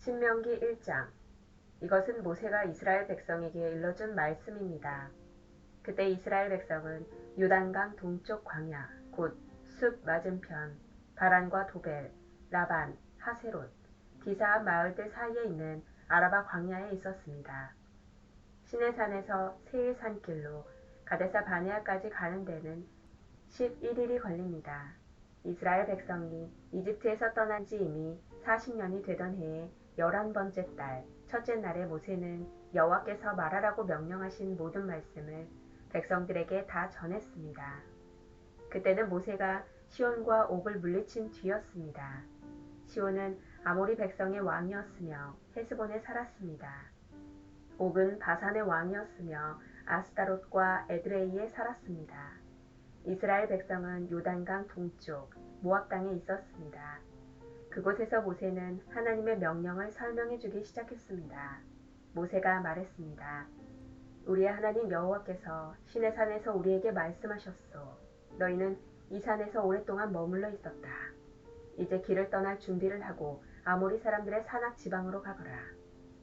신명기 1장. 이것은 모세가 이스라엘 백성에게 일러준 말씀입니다. 그때 이스라엘 백성은 요단강 동쪽 광야 곧 숲 맞은편 바란과 도벨, 라반, 하세롯, 디사한 마을들 사이에 있는 아라바 광야에 있었습니다. 시내산에서 세일 산길로 가데사 바네아까지 가는 데는 11일이 걸립니다. 이스라엘 백성이 이집트에서 떠난 지 이미 40년이 되던 해에 11번째 달 첫째 날에 모세는 여호와께서 말하라고 명령하신 모든 말씀을 백성들에게 다 전했습니다. 그때는 모세가 시온과 옥을 물리친 뒤였습니다. 시온은 아모리 백성의 왕이었으며 헤스본에 살았습니다. 옥은 바산의 왕이었으며 아스다롯과 에드레이에 살았습니다. 이스라엘 백성은 요단강 동쪽 모압 땅에 있었습니다. 그곳에서 모세는 하나님의 명령을 설명해 주기 시작했습니다. 모세가 말했습니다. 우리의 하나님 여호와께서 시내산에서 우리에게 말씀하셨소. 너희는 이 산에서 오랫동안 머물러 있었다. 이제 길을 떠날 준비를 하고 아모리 사람들의 산악 지방으로 가거라.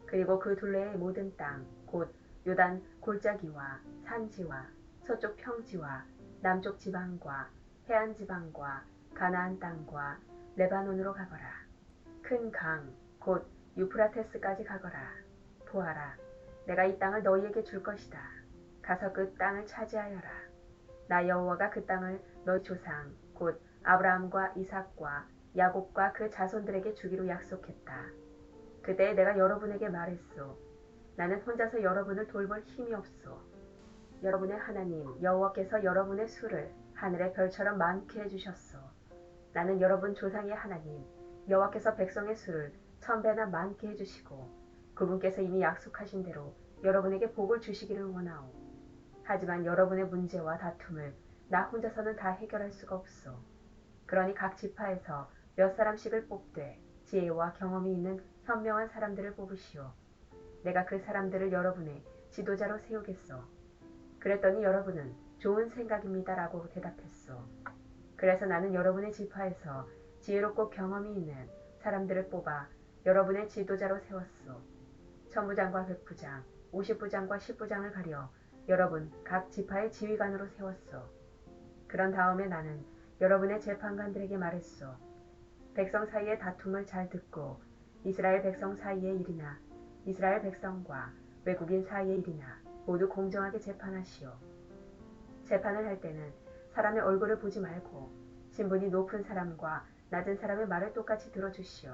그리고 그 둘레의 모든 땅, 곧 요단 골짜기와 산지와 서쪽 평지와 남쪽 지방과 해안 지방과 가나안 땅과 레바논으로 가거라. 큰 강, 곧 유프라테스까지 가거라. 보아라, 내가 이 땅을 너희에게 줄 것이다. 가서 그 땅을 차지하여라. 나 여호와가 그 땅을 너희 조상, 곧 아브라함과 이삭과 야곱과 그 자손들에게 주기로 약속했다. 그때 내가 여러분에게 말했소. 나는 혼자서 여러분을 돌볼 힘이 없소. 여러분의 하나님 여호와께서 여러분의 수를 하늘의 별처럼 많게 해주셨소. 나는 여러분 조상의 하나님 여호와께서 백성의 수를 1000배나 많게 해주시고 그분께서 이미 약속하신 대로 여러분에게 복을 주시기를 원하오. 하지만 여러분의 문제와 다툼을 나 혼자서는 다 해결할 수가 없소. 그러니 각 지파에서 몇 사람씩을 뽑되 지혜와 경험이 있는 현명한 사람들을 뽑으시오. 내가 그 사람들을 여러분의 지도자로 세우겠소. 그랬더니 여러분은 좋은 생각입니다 라고 대답했소. 그래서 나는 여러분의 지파에서 지혜롭고 경험이 있는 사람들을 뽑아 여러분의 지도자로 세웠소. 천부장과 백부장, 50부장과 10부장을 가려 여러분 각 지파의 지휘관으로 세웠소. 그런 다음에 나는 여러분의 재판관들에게 말했소. 백성 사이의 다툼을 잘 듣고 이스라엘 백성 사이의 일이나 이스라엘 백성과 외국인 사이의 일이나 모두 공정하게 재판하시오. 재판을 할 때는 사람의 얼굴을 보지 말고 신분이 높은 사람과 낮은 사람의 말을 똑같이 들어주시오.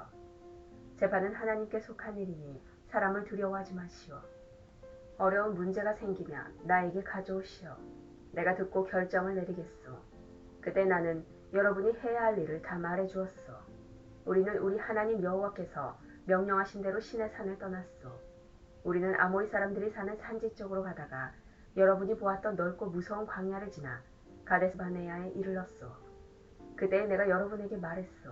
재판은 하나님께 속한 일이니 사람을 두려워하지 마시오. 어려운 문제가 생기면 나에게 가져오시오. 내가 듣고 결정을 내리겠소. 그때 나는 여러분이 해야 할 일을 다 말해주었소. 우리는 우리 하나님 여호와께서 명령하신 대로 시내산을 떠났소. 우리는 아모리 사람들이 사는 산지 쪽으로 가다가 여러분이 보았던 넓고 무서운 광야를 지나 가데스 바네아에 이르렀소. 그때 내가 여러분에게 말했소.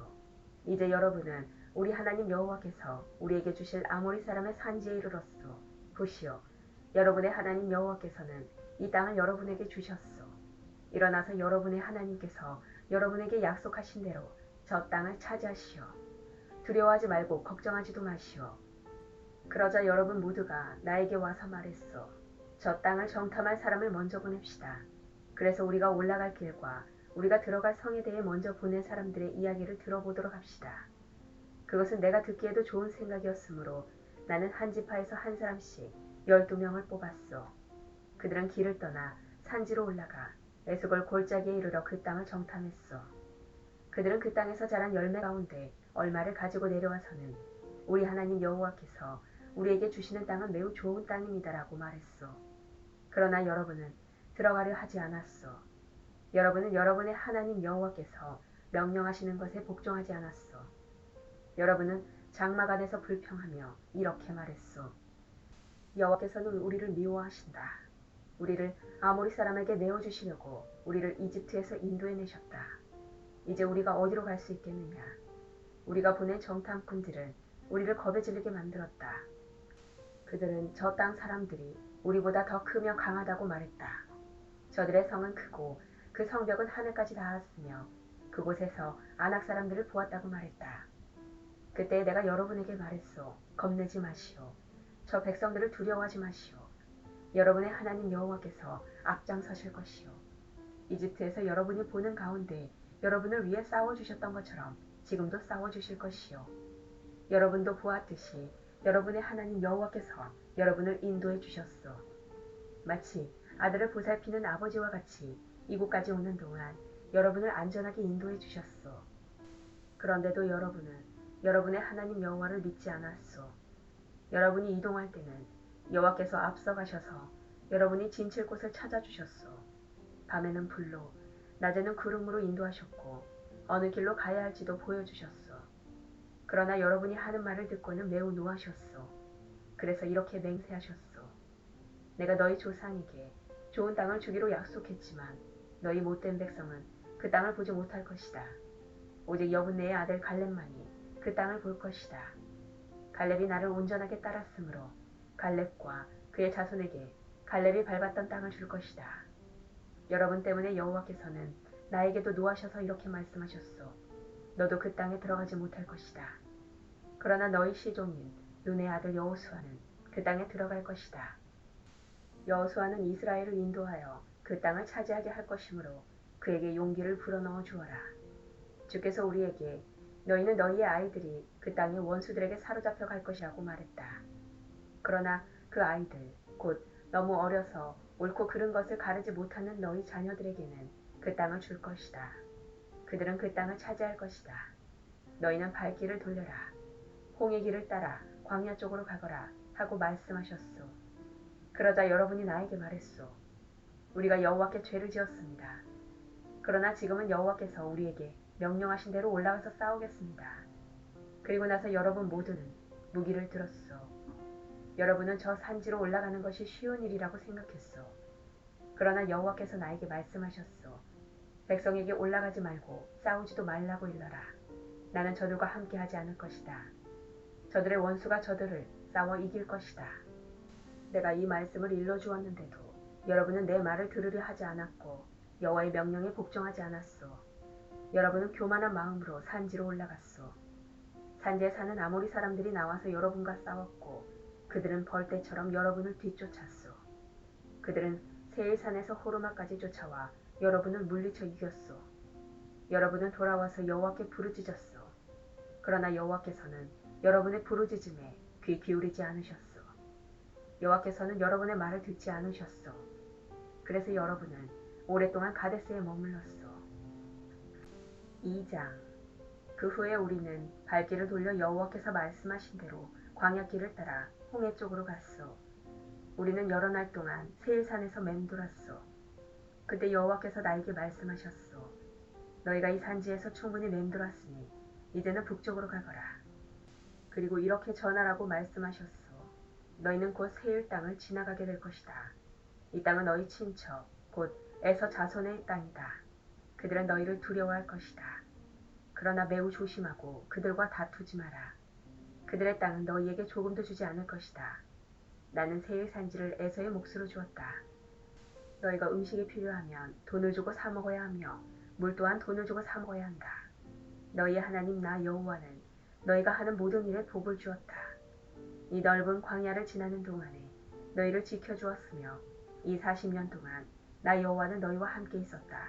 이제 여러분은 우리 하나님 여호와께서 우리에게 주실 아모리 사람의 산지에 이르렀소. 보시오. 여러분의 하나님 여호와께서는 이 땅을 여러분에게 주셨소. 일어나서 여러분의 하나님께서 여러분에게 약속하신 대로 저 땅을 차지하시오. 두려워하지 말고 걱정하지도 마시오. 그러자 여러분 모두가 나에게 와서 말했소. 저 땅을 정탐할 사람을 먼저 보냅시다. 그래서 우리가 올라갈 길과 우리가 들어갈 성에 대해 먼저 보낸 사람들의 이야기를 들어보도록 합시다. 그것은 내가 듣기에도 좋은 생각이었으므로 나는 한 지파에서 한 사람씩 12명을 뽑았소. 그들은 길을 떠나 산지로 올라가 에스골 골짜기에 이르러 그 땅을 정탐했소. 그들은 그 땅에서 자란 열매 가운데 얼마를 가지고 내려와서는 우리 하나님 여호와께서 우리에게 주시는 땅은 매우 좋은 땅입니다라고 말했소. 그러나 여러분은 들어가려 하지 않았소. 여러분은 여러분의 하나님 여호와께서 명령하시는 것에 복종하지 않았소. 여러분은 장막 안에서 불평하며 이렇게 말했소. 여호와께서는 우리를 미워하신다. 우리를 아모리 사람에게 내어주시려고 우리를 이집트에서 인도해내셨다. 이제 우리가 어디로 갈 수 있겠느냐. 우리가 보낸 정탐꾼들은 우리를 겁에 질리게 만들었다. 그들은 저 땅 사람들이 우리보다 더 크며 강하다고 말했다. 저들의 성은 크고 그 성벽은 하늘까지 닿았으며 그곳에서 아낙 사람들을 보았다고 말했다. 그때 내가 여러분에게 말했소. 겁내지 마시오. 저 백성들을 두려워하지 마시오. 여러분의 하나님 여호와께서 앞장서실 것이오. 이집트에서 여러분이 보는 가운데 여러분을 위해 싸워주셨던 것처럼 지금도 싸워주실 것이오. 여러분도 보았듯이 여러분의 하나님 여호와께서 여러분을 인도해 주셨소. 마치 아들을 보살피는 아버지와 같이 이곳까지 오는 동안 여러분을 안전하게 인도해 주셨소. 그런데도 여러분은 여러분의 하나님 여호와를 믿지 않았소. 여러분이 이동할 때는 여호와께서 앞서가셔서 여러분이 진칠 곳을 찾아주셨소. 밤에는 불로, 낮에는 구름으로 인도하셨고 어느 길로 가야 할지도 보여주셨소. 그러나 여러분이 하는 말을 듣고는 매우 노하셨소. 그래서 이렇게 맹세하셨소. 내가 너희 조상에게 좋은 땅을 주기로 약속했지만 너희 못된 백성은 그 땅을 보지 못할 것이다. 오직 여분네의 아들 갈렙만이 그 땅을 볼 것이다. 갈렙이 나를 온전하게 따랐으므로 갈렙과 그의 자손에게 갈렙이 밟았던 땅을 줄 것이다. 여러분 때문에 여호와께서는 나에게도 노하셔서 이렇게 말씀하셨소. 너도 그 땅에 들어가지 못할 것이다. 그러나 너희 시종인 눈의 아들 여호수아는 그 땅에 들어갈 것이다. 여호수아는 이스라엘을 인도하여 그 땅을 차지하게 할 것이므로 그에게 용기를 불어넣어 주어라. 주께서 우리에게 너희는 너희의 아이들이 그 땅의 원수들에게 사로잡혀 갈 것이라고 말했다. 그러나 그 아이들 곧 너무 어려서 옳고 그른 것을 가르지 못하는 너희 자녀들에게는 그 땅을 줄 것이다. 그들은 그 땅을 차지할 것이다. 너희는 발길을 돌려라. 홍해 길을 따라 광야 쪽으로 가거라 하고 말씀하셨소. 그러자 여러분이 나에게 말했소. 우리가 여호와께 죄를 지었습니다. 그러나 지금은 여호와께서 우리에게 명령하신 대로 올라가서 싸우겠습니다. 그리고 나서 여러분 모두는 무기를 들었소. 여러분은 저 산지로 올라가는 것이 쉬운 일이라고 생각했소. 그러나 여호와께서 나에게 말씀하셨소. 백성에게 올라가지 말고 싸우지도 말라고 일러라. 나는 저들과 함께 하지 않을 것이다. 저들의 원수가 저들을 싸워 이길 것이다. 내가 이 말씀을 일러주었는데도 여러분은 내 말을 들으려 하지 않았고 여호와의 명령에 복종하지 않았소. 여러분은 교만한 마음으로 산지로 올라갔소. 산지에 사는 아모리 사람들이 나와서 여러분과 싸웠고 그들은 벌떼처럼 여러분을 뒤쫓았소. 그들은 세일산에서 호르마까지 쫓아와 여러분을 물리쳐 이겼소. 여러분은 돌아와서 여호와께 부르짖었소. 그러나 여호와께서는 여러분의 부르짖음에 귀 기울이지 않으셨소. 여호와께서는 여러분의 말을 듣지 않으셨소. 그래서 여러분은 오랫동안 가데스에 머물렀소. 2장. 그 후에 우리는 발길을 돌려 여호와께서 말씀하신 대로 광야길을 따라 홍해 쪽으로 갔소. 우리는 여러 날 동안 세일산에서 맴돌았소. 그때 여호와께서 나에게 말씀하셨소. 너희가 이 산지에서 충분히 맴돌았으니 이제는 북쪽으로 가거라. 그리고 이렇게 전하라고 말씀하셨소. 너희는 곧 세일 땅을 지나가게 될 것이다. 이 땅은 너희 친척 곧 에서 자손의 땅이다. 그들은 너희를 두려워할 것이다. 그러나 매우 조심하고 그들과 다투지 마라. 그들의 땅은 너희에게 조금도 주지 않을 것이다. 나는 세일 산지를 에서의 몫으로 주었다. 너희가 음식이 필요하면 돈을 주고 사 먹어야 하며 물 또한 돈을 주고 사 먹어야 한다. 너희의 하나님 나 여호와는 너희가 하는 모든 일에 복을 주었다. 이 넓은 광야를 지나는 동안에 너희를 지켜주었으며 이 40년 동안 나 여호와는 너희와 함께 있었다.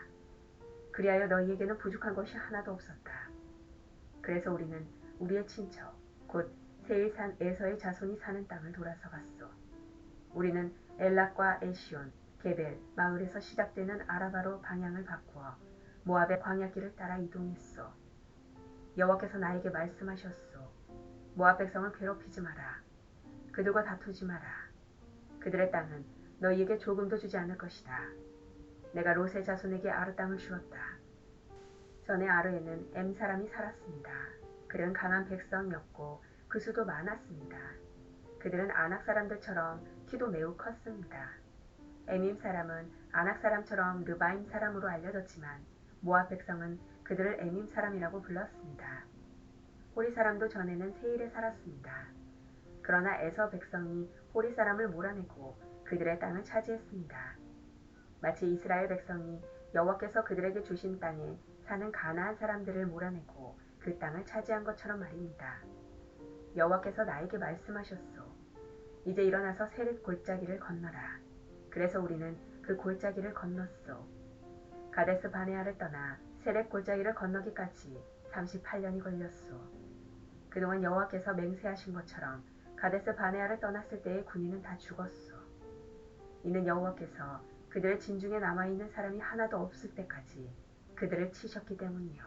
그리하여 너희에게는 부족한 것이 하나도 없었다. 그래서 우리는 우리의 친척 곧 세일산 에서의 자손이 사는 땅을 돌아서 갔소. 우리는 엘락과 에시온, 게벨, 마을에서 시작되는 아라바로 방향을 바꾸어 모압의 광야길을 따라 이동했소. 여호와께서 나에게 말씀하셨소. 모압 백성을 괴롭히지 마라. 그들과 다투지 마라. 그들의 땅은 너희에게 조금도 주지 않을 것이다. 내가 롯의 자손에게 아르 땅을 주었다. 전에 아르에는 엠 사람이 살았습니다. 그들은 강한 백성이었고 그 수도 많았습니다. 그들은 아낙 사람들처럼 키도 매우 컸습니다. 에밈 사람은 아낙 사람처럼 르바임 사람으로 알려졌지만 모압 백성은 그들을 에밈 사람이라고 불렀습니다. 호리 사람도 전에는 세일에 살았습니다. 그러나 에서 백성이 호리 사람을 몰아내고 그들의 땅을 차지했습니다. 마치 이스라엘 백성이 여호와께서 그들에게 주신 땅에 사는 가나안 사람들을 몰아내고 그 땅을 차지한 것처럼 말입니다. 여호와께서 나에게 말씀하셨소. 이제 일어나서 세렛 골짜기를 건너라. 그래서 우리는 그 골짜기를 건넜소. 가데스 바네아를 떠나 세렛 골짜기를 건너기까지 38년이 걸렸소. 그동안 여호와께서 맹세하신 것처럼 가데스 바네아를 떠났을 때의 군인은 다 죽었소. 이는 여호와께서 그들의 진중에 남아있는 사람이 하나도 없을 때까지 그들을 치셨기 때문이요.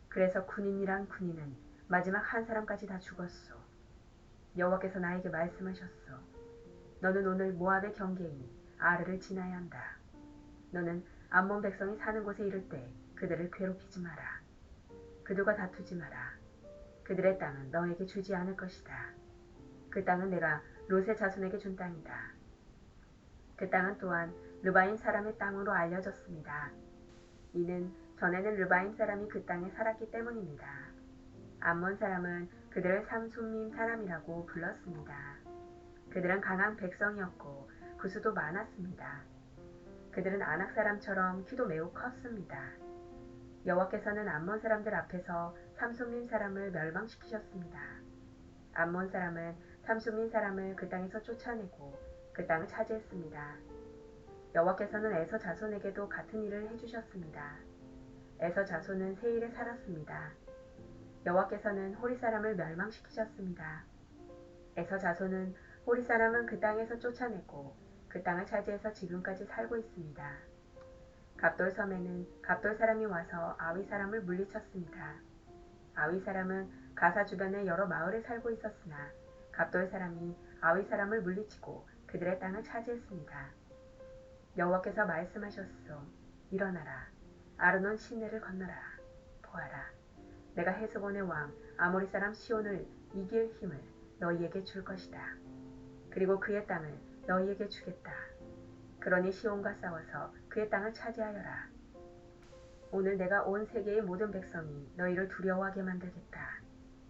그래서 군인이란 군인은 마지막 한 사람까지 다 죽었소. 여호와께서 나에게 말씀하셨소. 너는 오늘 모압의 경계인 아르를 지나야 한다. 너는 암몬 백성이 사는 곳에 이를 때 그들을 괴롭히지 마라. 그들과 다투지 마라. 그들의 땅은 너에게 주지 않을 것이다. 그 땅은 내가 롯의 자손에게 준 땅이다. 그 땅은 또한 르바임 사람의 땅으로 알려졌습니다. 이는 전에는 르바임 사람이 그 땅에 살았기 때문입니다. 암몬 사람은 그들을 삼손밈 사람이라고 불렀습니다. 그들은 강한 백성이었고 구수도 많았습니다. 그들은 아낙 사람처럼 키도 매우 컸습니다. 여호와께서는 암몬 사람들 앞에서 삼손밈 사람을 멸망시키셨습니다. 암몬 사람은 삼손밈 사람을 그 땅에서 쫓아내고 그 땅을 차지했습니다. 여호와께서는 에서 자손에게도 같은 일을 해주셨습니다. 에서 자손은 세일에 살았습니다. 여호와께서는 호리 사람을 멸망시키셨습니다. 에서 자손은 호리 사람은 그 땅에서 쫓아내고 그 땅을 차지해서 지금까지 살고 있습니다. 갑돌 섬에는 갑돌 사람이 와서 아위 사람을 물리쳤습니다. 아위 사람은 가사 주변의 여러 마을에 살고 있었으나 갑돌 사람이 아위 사람을 물리치고 그들의 땅을 차지했습니다. 여호와께서 말씀하셨소. 일어나라. 아르논 시내를 건너라. 보아라. 내가 헤스본의 왕 아모리 사람 시온을 이길 힘을 너희에게 줄 것이다. 그리고 그의 땅을 너희에게 주겠다. 그러니 시온과 싸워서 그의 땅을 차지하여라. 오늘 내가 온 세계의 모든 백성이 너희를 두려워하게 만들겠다.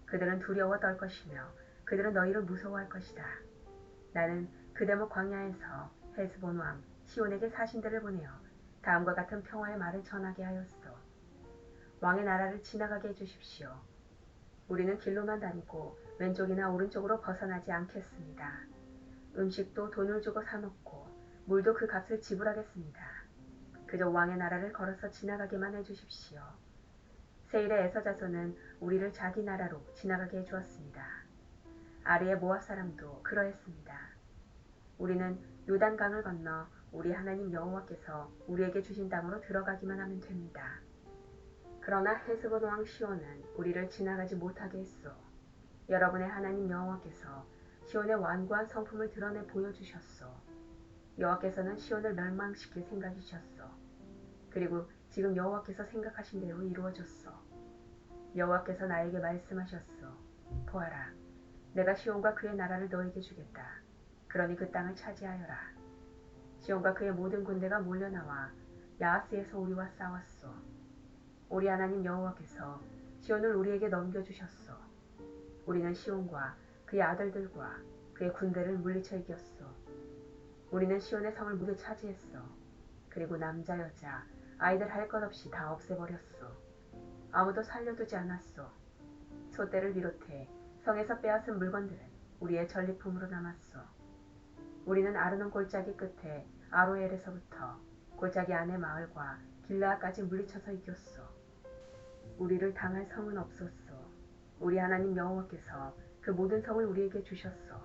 그들은 두려워 떨 것이며 그들은 너희를 무서워할 것이다. 나는 그대목 광야에서 헤스본 왕 시온에게 사신들을 보내어 다음과 같은 평화의 말을 전하게 하였소. 왕의 나라를 지나가게 해주십시오. 우리는 길로만 다니고 왼쪽이나 오른쪽으로 벗어나지 않겠습니다. 음식도 돈을 주고 사놓고 물도 그 값을 지불하겠습니다. 그저 왕의 나라를 걸어서 지나가게만 해주십시오. 세일의 에서 자손은 우리를 자기 나라로 지나가게 해주었습니다. 아리의 모압 사람도 그러했습니다. 우리는 요단강을 건너 우리 하나님 여호와께서 우리에게 주신 땅으로 들어가기만 하면 됩니다. 그러나 헤스본 왕 시온은 우리를 지나가지 못하게 했소. 여러분의 하나님 여호와께서 시온의 완고한 성품을 드러내 보여주셨소. 여호와께서는 시온을 멸망시킬 생각이셨소. 그리고 지금 여호와께서 생각하신 대로 이루어졌소. 여호와께서 나에게 말씀하셨소. 보아라. 내가 시온과 그의 나라를 너에게 주겠다. 그러니 그 땅을 차지하여라. 시온과 그의 모든 군대가 몰려나와 야하스에서 우리와 싸웠소. 우리 하나님 여호와께서 시온을 우리에게 넘겨주셨소. 우리는 시온과 그의 아들들과 그의 군대를 물리쳐 이겼소. 우리는 시온의 성을 모두 차지했소. 그리고 남자 여자 아이들 할 것 없이 다 없애버렸소. 아무도 살려두지 않았소. 소떼를 비롯해 성에서 빼앗은 물건들은 우리의 전리품으로 남았소. 우리는 아르논 골짜기 끝에 아로엘에서부터 골짜기 안의 마을과 길라까지 물리쳐서 이겼소. 우리를 당할 성은 없었소. 우리 하나님 여호와께서 그 모든 성을 우리에게 주셨소.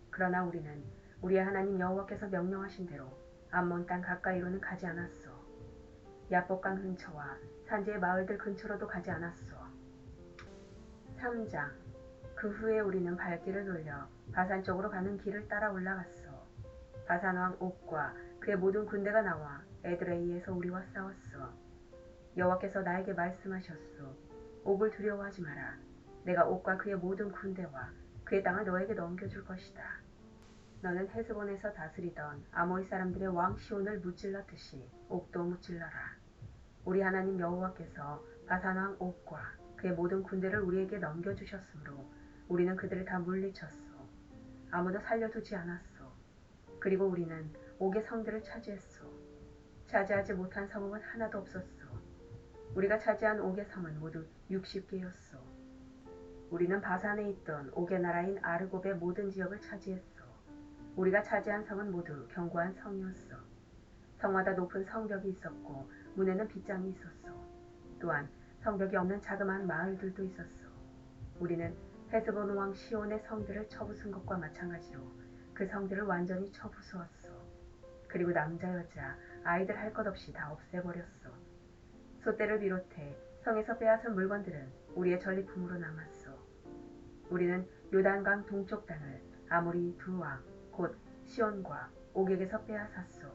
그러나 우리는 우리의 하나님 여호와께서 명령하신 대로 암몬 땅 가까이로는 가지 않았소. 야복강 근처와 산지의 마을들 근처로도 가지 않았소. 3장. 그 후에 우리는 발길을 돌려 바산 쪽으로 가는 길을 따라 올라갔소. 바산 왕 옥과 그의 모든 군대가 나와 에드레이에서 우리와 싸웠소. 여호와께서 나에게 말씀하셨소. 옥을 두려워하지 마라. 내가 옥과 그의 모든 군대와 그의 땅을 너에게 넘겨줄 것이다. 너는 헤스본에서 다스리던 아모리 사람들의 왕 시온을 무찔렀듯이 옥도 무찔러라. 우리 하나님 여호와께서 바산 왕 옥과 그의 모든 군대를 우리에게 넘겨주셨으므로 우리는 그들을 다 물리쳤소. 아무도 살려두지 않았소. 그리고 우리는 옥의 성들을 차지했소. 차지하지 못한 성읍은 하나도 없었소. 우리가 차지한 옥의 성은 모두 60개였소. 우리는 바산에 있던 옥의 나라인 아르곱의 모든 지역을 차지했어. 우리가 차지한 성은 모두 견고한 성이었어. 성마다 높은 성벽이 있었고 문에는 빗장이 있었어. 또한 성벽이 없는 자그마한 마을들도 있었어. 우리는 헤스본 왕 시온의 성들을 쳐부순 것과 마찬가지로 그 성들을 완전히 쳐부수었어. 그리고 남자 여자 아이들 할 것 없이 다 없애버렸어. 소떼를 비롯해 성에서 빼앗은 물건들은 우리의 전리품으로 남았어. 우리는 요단강 동쪽 땅을 아모리 두 왕, 곧 시온과 옥에게서 빼앗았소.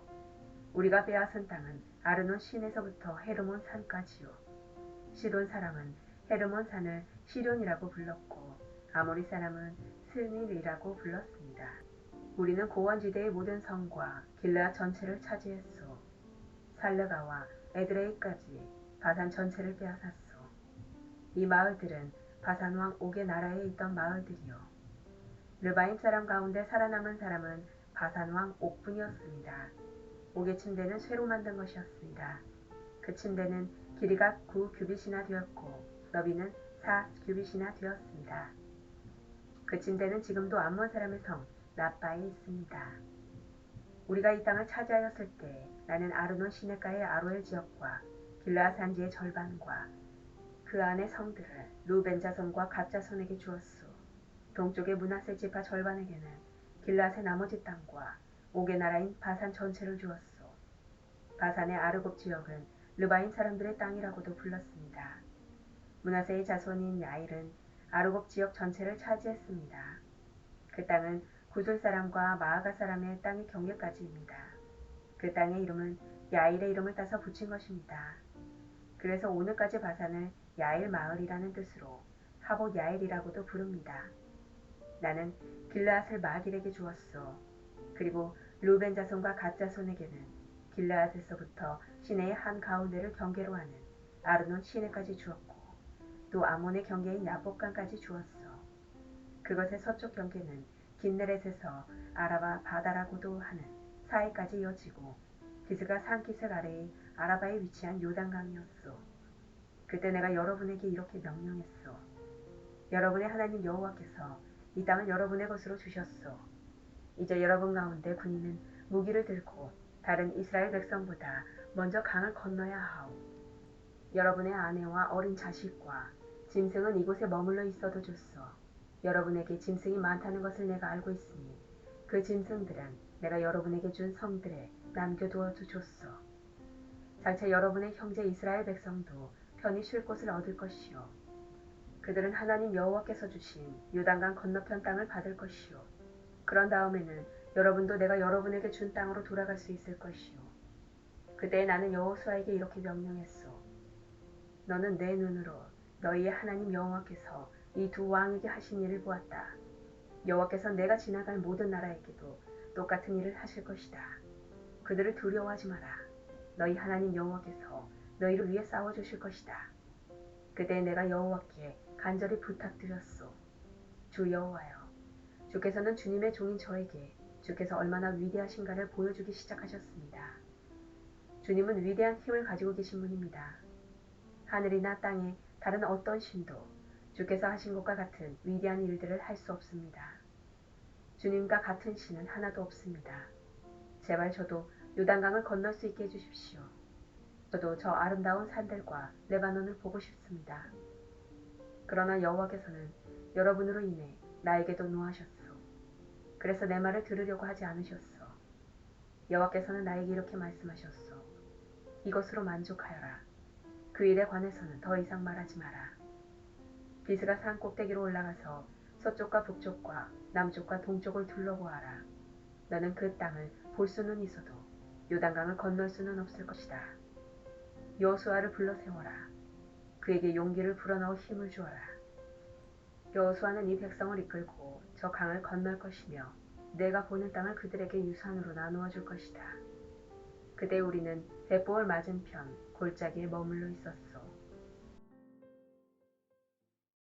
우리가 빼앗은 땅은 아르논 시내서부터 헤르몬 산까지요. 시돈 사람은 헤르몬 산을 시돈이라고 불렀고 아모리 사람은 스닐이라고 불렀습니다. 우리는 고원지대의 모든 성과 길르앗 전체를 차지했소. 살르가와 에드레이까지 바산 전체를 빼앗았소. 이 마을들은 바산 왕 옥의 나라에 있던 마을들이요. 르바임 사람 가운데 살아남은 사람은 바산 왕 옥뿐이었습니다. 옥의 침대는 쇠로 만든 것이었습니다. 그 침대는 길이가 9규빗이나 되었고 너비는 4규빗이나 되었습니다. 그 침대는 지금도 암몬 사람의 성 라빠에 있습니다. 우리가 이 땅을 차지하였을 때 나는 아르논 시내가의 아로엘 지역과 길르앗 산지의 절반과 그 안의 성들을 루벤 자손과 갓 자손에게 주었소. 동쪽의 므낫세 지파 절반에게는 길르앗의 나머지 땅과 옥의 나라인 바산 전체를 주었소. 바산의 아르곱 지역은 르바임 사람들의 땅이라고도 불렀습니다. 므낫세의 자손인 야일은 아르곱 지역 전체를 차지했습니다. 그 땅은 구슬 사람과 마아가 사람의 땅의 경계까지입니다. 그 땅의 이름은 야일의 이름을 따서 붙인 것입니다. 그래서 오늘까지 바산을 야일 마을이라는 뜻으로 하봇 야일이라고도 부릅니다. 나는 길르앗을 마길에게 주었소. 그리고 루벤 자손과 갓 자손에게는 길르앗에서부터 시내의 한 가운데를 경계로 하는 아르논 시내까지 주었고 또 아몬의 경계인 야복강까지 주었소. 그것의 서쪽 경계는 긴네렛에서 아라바 바다라고도 하는 사해까지 이어지고 비스가 산기슭 아래의 아라바에 위치한 요단강이었소. 그때 내가 여러분에게 이렇게 명령했소. 여러분의 하나님 여호와께서 이 땅을 여러분의 것으로 주셨소. 이제 여러분 가운데 군인은 무기를 들고 다른 이스라엘 백성보다 먼저 강을 건너야 하오. 여러분의 아내와 어린 자식과 짐승은 이곳에 머물러 있어도 좋소. 여러분에게 짐승이 많다는 것을 내가 알고 있으니 그 짐승들은 내가 여러분에게 준 성들에 남겨두어도 좋소. 장차 여러분의 형제 이스라엘 백성도 편히 쉴 곳을 얻을 것이요. 그들은 하나님 여호와께서 주신 요단강 건너편 땅을 받을 것이요. 그런 다음에는 여러분도 내가 여러분에게 준 땅으로 돌아갈 수 있을 것이요. 그때 나는 여호수아에게 이렇게 명령했소. 너는 내 눈으로 너희의 하나님 여호와께서 이 두 왕에게 하신 일을 보았다. 여호와께서 내가 지나갈 모든 나라에게도 똑같은 일을 하실 것이다. 그들을 두려워하지 마라. 너희 하나님 여호와께서 너희를 위해 싸워주실 것이다. 그때 내가 여호와께 간절히 부탁드렸소. 주 여호와여, 주께서는 주님의 종인 저에게 주께서 얼마나 위대하신가를 보여주기 시작하셨습니다. 주님은 위대한 힘을 가지고 계신 분입니다. 하늘이나 땅에 다른 어떤 신도 주께서 하신 것과 같은 위대한 일들을 할 수 없습니다. 주님과 같은 신은 하나도 없습니다. 제발 저도 요단강을 건널 수 있게 해주십시오. 저도 저 아름다운 산들과 레바논을 보고 싶습니다. 그러나 여호와께서는 여러분으로 인해 나에게도 노하셨소. 그래서 내 말을 들으려고 하지 않으셨소. 여호와께서는 나에게 이렇게 말씀하셨소. 이것으로 만족하여라. 그 일에 관해서는 더 이상 말하지 마라. 비스가 산 꼭대기로 올라가서 서쪽과 북쪽과 남쪽과 동쪽을 둘러보아라. 너는 그 땅을 볼 수는 있어도 요단강을 건널 수는 없을 것이다. 여호수아를 불러 세워라. 그에게 용기를 불어넣어 힘을 주어라. 여호수아는 이 백성을 이끌고 저 강을 건널 것이며 내가 보는 땅을 그들에게 유산으로 나누어 줄 것이다. 그때 우리는 벳보을 맞은편 골짜기에 머물러 있었어.